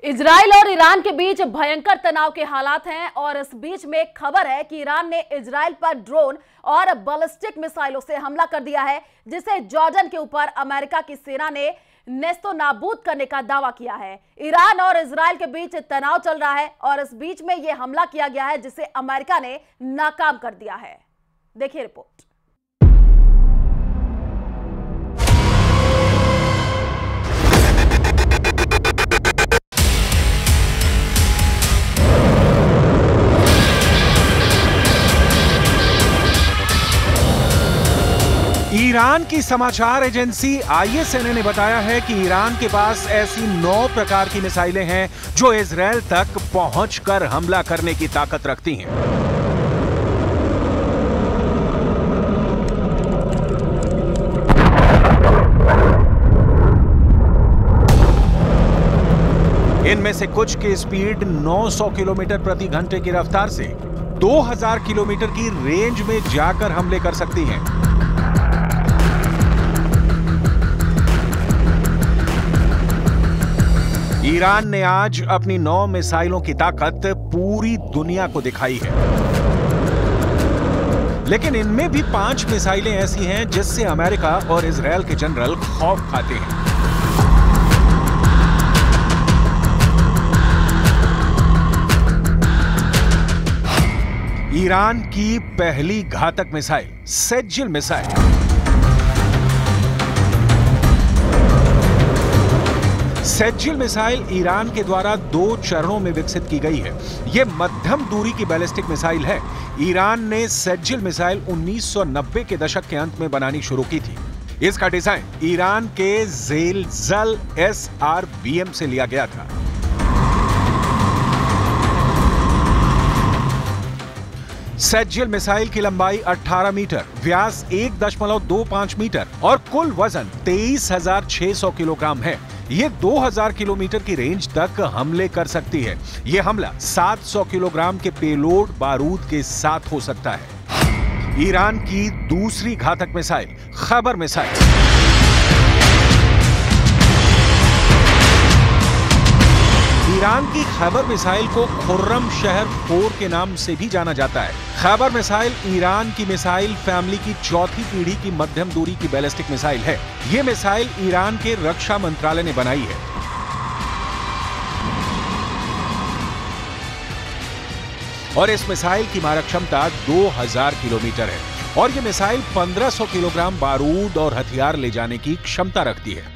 Israel और Iran के बीच भयंकर तनाव के हालात हैं और इस बीच में एक खबर है कि ईरान ने इजराइल पर ड्रोन और बैलिस्टिक मिसाइलों से हमला कर दिया है, जिसे जॉर्डन के ऊपर अमेरिका की सेना ने नेस्तो नाबूद करने का दावा किया है। ईरान और इजराइल के बीच तनाव चल रहा है और इस बीच में यह हमला किया गया है, जिसे अमेरिका ने नाकाम कर दिया है। देखिए रिपोर्ट। ईरान की समाचार एजेंसी ISNA ने बताया है कि ईरान के पास ऐसी 9 प्रकार की मिसाइलें हैं जो इजराइल तक पहुंचकर हमला करने की ताकत रखती हैं। इनमें से कुछ की स्पीड 900 किलोमीटर प्रति घंटे की रफ्तार से 2000 किलोमीटर की रेंज में जाकर हमले कर सकती हैं। ईरान ने आज अपनी 9 मिसाइलों की ताकत पूरी दुनिया को दिखाई है, लेकिन इनमें भी 5 मिसाइलें ऐसी हैं जिससे अमेरिका और इजराइल के जनरल खौफ खाते हैं। ईरान की पहली घातक मिसाइल सेज्जिल मिसाइल। सेज्जिल मिसाइल ईरान के द्वारा 2 चरणों में विकसित की गई है। यह मध्यम दूरी की बैलिस्टिक मिसाइल है। ईरान ने सेज्जिल मिसाइल 1990 के दशक के अंत में बनानी शुरू की थी। इसका डिजाइन ईरान के ज़ेलज़ल SRBM से लिया गया था। सेज्जिल मिसाइल की लंबाई 18 मीटर, व्यास 1.25 मीटर और कुल वजन 23,600 किलोग्राम है। ये 2000 किलोमीटर की रेंज तक हमले कर सकती है। यह हमला 700 किलोग्राम के पेलोड बारूद के साथ हो सकता है। ईरान की दूसरी घातक मिसाइल खैबर मिसाइल। ईरान की खैबर मिसाइल को खुर्रम शहर 4 के नाम से भी जाना जाता है। खैबर मिसाइल ईरान की मिसाइल फैमिली की चौथी पीढ़ी की मध्यम दूरी की बैलिस्टिक मिसाइल है। यह मिसाइल ईरान के रक्षा मंत्रालय ने बनाई है। और इस मिसाइल की मारक क्षमता 2000 किलोमीटर है और यह मिसाइल 1500 किलोग्राम बारूद और हथियार ले जाने की क्षमता रखती है।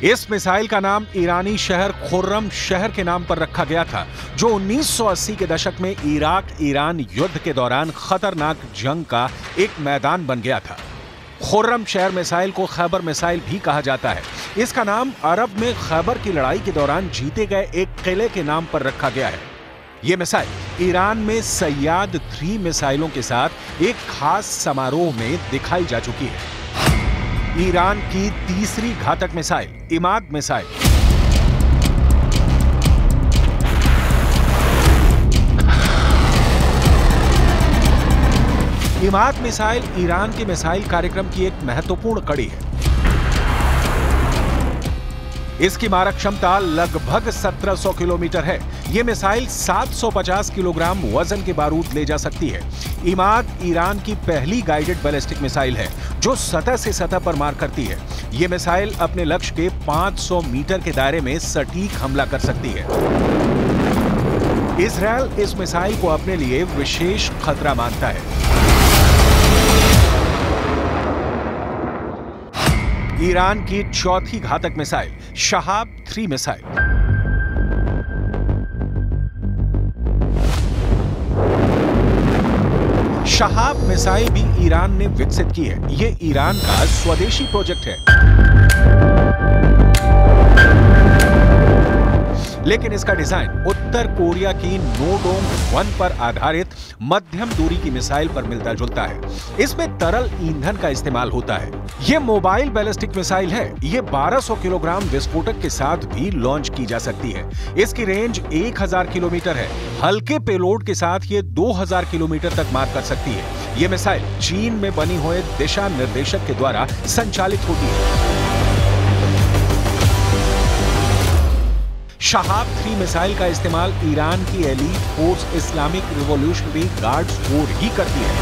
इस मिसाइल का नाम ईरानी शहर खुर्रम शहर के नाम पर रखा गया था, जो 1980 के दशक में इराक ईरान युद्ध के दौरान खतरनाक जंग का एक मैदान बन गया था। खुर्रम शहर मिसाइल को खैबर मिसाइल भी कहा जाता है। इसका नाम अरब में खैबर की लड़ाई के दौरान जीते गए एक किले के नाम पर रखा गया है। यह मिसाइल ईरान में सैयाद 3 मिसाइलों के साथ एक खास समारोह में दिखाई जा चुकी है। ईरान की तीसरी घातक missile Imad missile. Imad missile Iran के मिसाइल कार्यक्रम की एक महत्वपूर्ण कड़ी है। इसकी मारक क्षमता लगभग 1700 किलोमीटर है। यह मिसाइल 750 किलोग्राम वजन के बारूद ले जा सकती है। इमाद ईरान की पहली गाइडेड बैलिस्टिक मिसाइल है जो सतह से सतह पर मार करती है। यह मिसाइल अपने लक्ष्य के 500 मीटर के दायरे में सटीक हमला कर सकती है। इजराइल इस मिसाइल को अपने लिए विशेष खतरा मानता है। ईरान की चौथी घातक missile Shahab 3 missile. Shahab missile भी ईरान ने विकसित की है। यह ईरान का स्वदेशी प्रोजेक्ट है, लेकिन इसका डिजाइन उत्तर कोरिया की नोडोंग 1 पर आधारित मध्यम दूरी की मिसाइल पर मिलता जुलता है। इसमें तरल ईंधन का इस्तेमाल होता है। यह मोबाइल बैलिस्टिक मिसाइल है। यह 1200 किलोग्राम विस्फोटक के साथ भी लॉन्च की जा सकती है। इसकी रेंज 1000 किलोमीटर है। हल्के पेलोड के साथ यह 2000 किलोमीटर तक मार कर सकती है। यह मिसाइल चीन में बनी हुए दिशा निर्देशक के द्वारा संचालित होती है। शहाब-3 मिसाइल का इस्तेमाल ईरान की elite force Islamic Revolutionary Guards Corps ही करती है।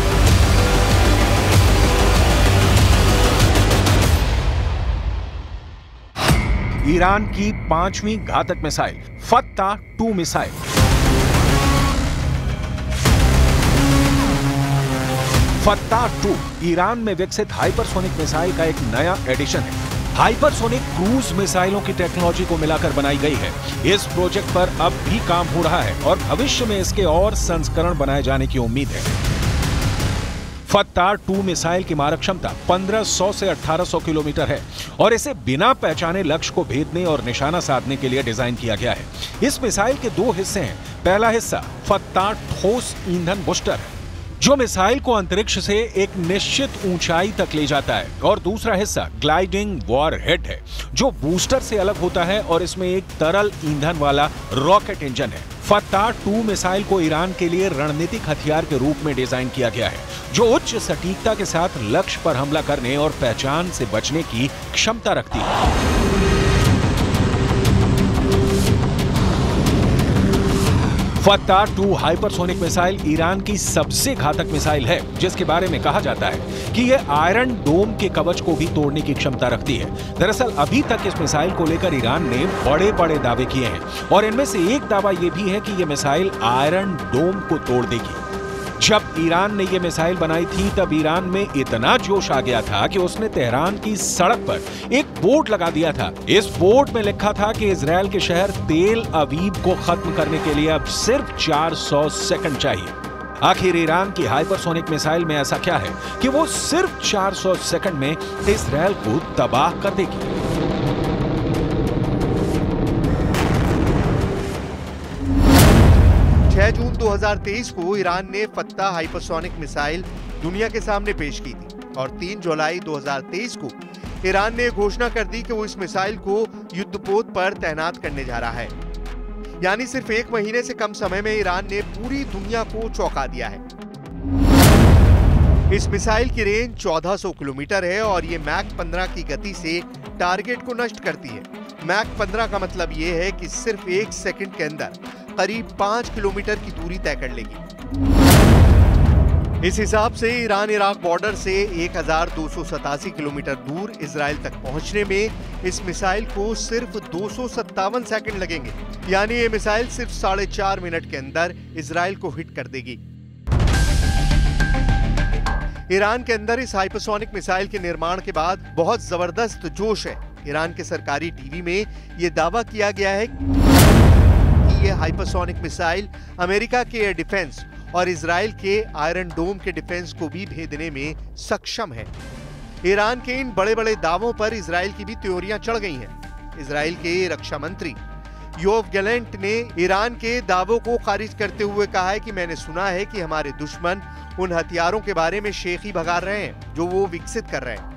ईरान की 5वीं घातक मिसाइल फत्ता-2 मिसाइल। फत्ता-2 ईरान में विकसित हाइपरसोनिक मिसाइल का एक नया एडिशन है। हाइपरसोनिक क्रूज मिसाइलों की टेक्नोलॉजी को मिलाकर बनाई गई है। इस प्रोजेक्ट पर अब भी काम हो रहा है और भविष्य में इसके और संस्करण बनाए जाने की उम्मीद है। फत्ता-2 मिसाइल की मारक क्षमता 1500 से 1800 किलोमीटर है और इसे बिना पहचाने लक्ष्य को भेदने और निशाना साधने के लिए डिजाइन किया गया है। इस मिसाइल के 2 हिस्से हैं। पहला हिस्सा फत्ता ठोस ईंधन बूस्टर है, जो मिसाइल को अंतरिक्ष से एक निश्चित ऊंचाई तक ले जाता है, और दूसरा हिस्सा ग्लाइडिंग वॉरहेड है, जो बूस्टर से अलग होता है और इसमें एक तरल ईंधन वाला रॉकेट इंजन है। फत्ता-2 मिसाइल को ईरान के लिए रणनीतिक हथियार के रूप में डिजाइन किया गया है, जो उच्च सटीकता के साथ लक्ष्य पर हमला करने और पहचान से बचने की क्षमता रखती है। फत्ता-2 हाइपरसोनिक मिसाइल ईरान की सबसे घातक मिसाइल है, जिसके बारे में कहा जाता है कि यह आयरन डोम के कवच को भी तोड़ने की क्षमता रखती है। दरअसल अभी तक इस मिसाइल को लेकर ईरान ने बड़े-बड़े दावे किए हैं और इनमें से एक दावा यह भी है कि यह मिसाइल आयरन डोम को तोड़ देगी। जब ईरान ने यह मिसाइल बनाई थी तब ईरान में इतना जोश आ गया था कि उसने तेहरान की सड़क पर एक बोर्ड लगा दिया था। इस बोर्ड में लिखा था कि इजरायल के शहर तेल अवीव को खत्म करने के लिए अब सिर्फ 400 सेकंड चाहिए। आखिर ईरान की हाइपरसोनिक मिसाइल में ऐसा क्या है कि वो सिर्फ 400 सेकंड में इजरायल को तबाह कर देगी। जून 2023 को ईरान ने फत्ता हाइपरसोनिक मिसाइल दुनिया के सामने पेश की थी और 3 जुलाई 2023 को ईरान ने घोषणा कर दी कि वो इस मिसाइल को युद्धपोत पर तैनात करने जा रहा है। यानी सिर्फ 1 महीने से कम समय में ईरान ने पूरी दुनिया को चौंका दिया है। इस मिसाइल की रेंज 1400 किलोमीटर है और ये मैक 15 की गति से टारगेट को नष्ट करती है। मैक 15 का मतलब ये है कि सिर्फ 1 सेकंड के अंदर करीब 5 किलोमीटर की दूरी तय कर लेगी। इस हिसाब से ईरान इराक बॉर्डर से 1287 किलोमीटर दूर इजराइल तक पहुंचने में इस मिसाइल को सिर्फ 257 सेकंड लगेंगे। यानी ये मिसाइल सिर्फ 4.5 मिनट के अंदर इजराइल को हिट कर देगी। ईरान के अंदर इस हाइपरसोनिक मिसाइल के निर्माण के बाद बहुत जबरदस्त जोश है। ईरान के सरकारी टीवी में यह दावा किया गया है कि यह हाइपरसोनिक मिसाइल अमेरिका के एयर डिफेंस और इजराइल के आयरन डोम के डिफेंस को भी भेदने में सक्षम है। ईरान के इन बड़े-बड़े दावों पर इजराइल की भी त्योरियां चढ़ गई हैं। इजराइल के रक्षा मंत्री योव गैलेंट ने ईरान के दावों को खारिज करते हुए कहा है कि मैंने सुना है कि हमारे दुश्मन उन हथियारों के बारे में शेखी भगा रहे हैं जो वो विकसित कर रहे हैं।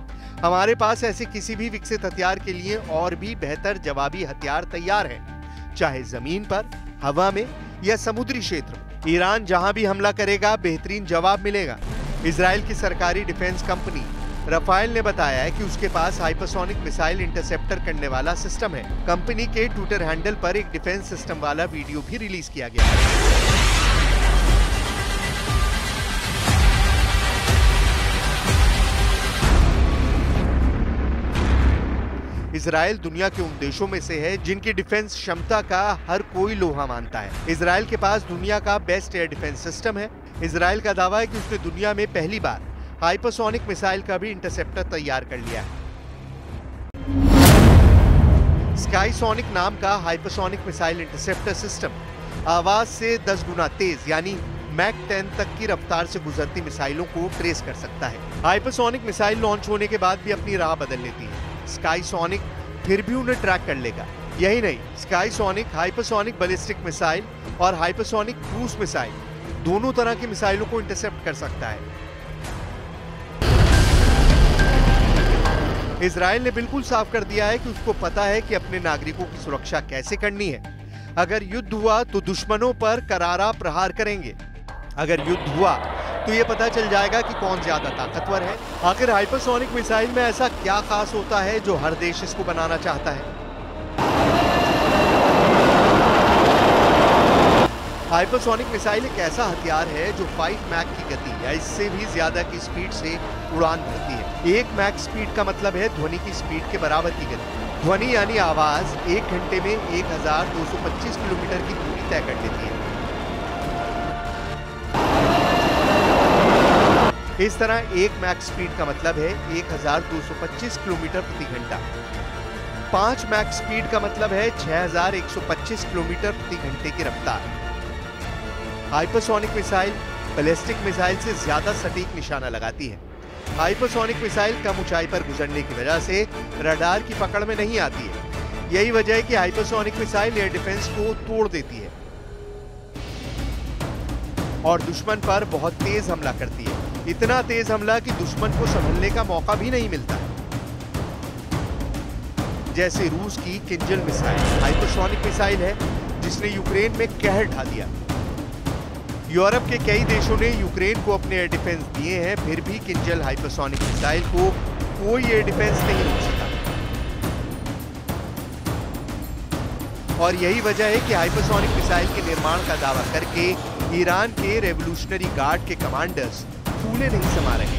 हमारे पास ऐसे किसी भी विकसित हथियार के लिए और भी बेहतर जवाबी हथियार तैयार हैं, चाहे जमीन पर, हवा में या समुद्री क्षेत्र में। ईरान जहां भी हमला करेगा बेहतरीन जवाब मिलेगा। इजराइल की सरकारी डिफेंस कंपनी रफाइल ने बताया है कि उसके पास हाइपरसोनिक मिसाइल इंटरसेप्टर करने वाला सिस्टम है। कंपनी के ट्विटर हैंडल पर एक डिफेंस सिस्टम वाला वीडियो भी रिलीज किया गया है। इजराइल दुनिया के उन देशों में से है जिनकी डिफेंस क्षमता का हर कोई लोहा मानता है। इजराइल के पास दुनिया का बेस्ट एयर डिफेंस सिस्टम है। इजराइल का दावा है कि उसने दुनिया में पहली बार हाइपरसोनिक मिसाइल का भी इंटरसेप्टर तैयार कर लिया है। स्काईसोनिक नाम का हाइपरसोनिक मिसाइल इंटरसेप्टर सिस्टम आवाज से 10 गुना तेज यानी मैक 10 तक की रफ्तार से गुजरती मिसाइलों को ट्रेस कर सकता है। हाइपरसोनिक मिसाइल लॉन्च होने के बाद भी अपनी राह बदल लेती है। स्काईसोनिक फिर भी उन्हें ट्रैक कर लेगा। यही नहीं, स्काईसोनिक हाइपरसोनिक बैलिस्टिक मिसाइल और हाइपरसोनिक क्रूज मिसाइल दोनों तरह की मिसाइलों को इंटरसेप्ट कर सकता है। इजराइल ने बिल्कुल साफ कर दिया है कि उसको पता है कि अपने नागरिकों की सुरक्षा कैसे करनी है। अगर युद्ध हुआ तो दुश्मनों पर करारा प्रहार करेंगे। अगर युद्ध हुआ तो ये पता चल जाएगा कि कौन ज्यादा ताकतवर है। आखिर हाइपरसोनिक मिसाइल में ऐसा क्या खास होता है जो हर देश इसको बनाना चाहता है? हाइपरसोनिक मिसाइल एक ऐसा हथियार है जो 5 मैक की गति या इससे भी ज्यादा की स्पीड से उड़ान भरती है। 1 मैक स्पीड का मतलब है ध्वनि की स्पीड के बराबर की गति। ध्वनि यानी आवाज 1 घंटे में 1225 किलोमीटर की दूरी तय कर लेती है। इस तरह 1 मैक स्पीड का मतलब है 1225 किलोमीटर प्रति घंटा। 5 मैक स्पीड का मतलब है 6125 किलोमीटर प्रति घंटे की रफ्तार। हाइपरसोनिक मिसाइल बैलिस्टिक मिसाइल से ज्यादा सटीक निशाना लगाती है। हाइपरसोनिक मिसाइल कम ऊंचाई पर गुजरने की वजह से रडार की पकड़ में नहीं आती है। यही वजह है कि हाइपरसोनिक मिसाइल एयर डिफेंस को तोड़ देती है और दुश्मन पर बहुत तेज हमला करती है। इतना तेज हमला कि दुश्मन को संभलने का मौका भी नहीं मिलता। जैसे रूस की किंजल मिसाइल हाइपरसोनिक मिसाइल है जिसने यूक्रेन में कहर ढा दिया। यूरोप के कई देशों ने यूक्रेन को अपने एयर डिफेंस दिए हैं, फिर भी किंजल हाइपरसोनिक मिसाइल को कोई एयर डिफेंस नहीं रोक सका। और यही वजह है कि हाइपरसोनिक मिसाइल के निर्माण का दावा करके ईरान के रेवोल्यूशनरी गार्ड के कमांडर्स फूले नहीं समा रहे।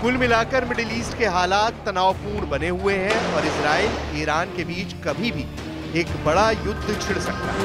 कुल मिलाकर मिडिल ईस्ट के हालात तनावपूर्ण बने हुए हैं और इजराइल ईरान के बीच कभी भी एक बड़ा युद्ध छिड़ सकता है।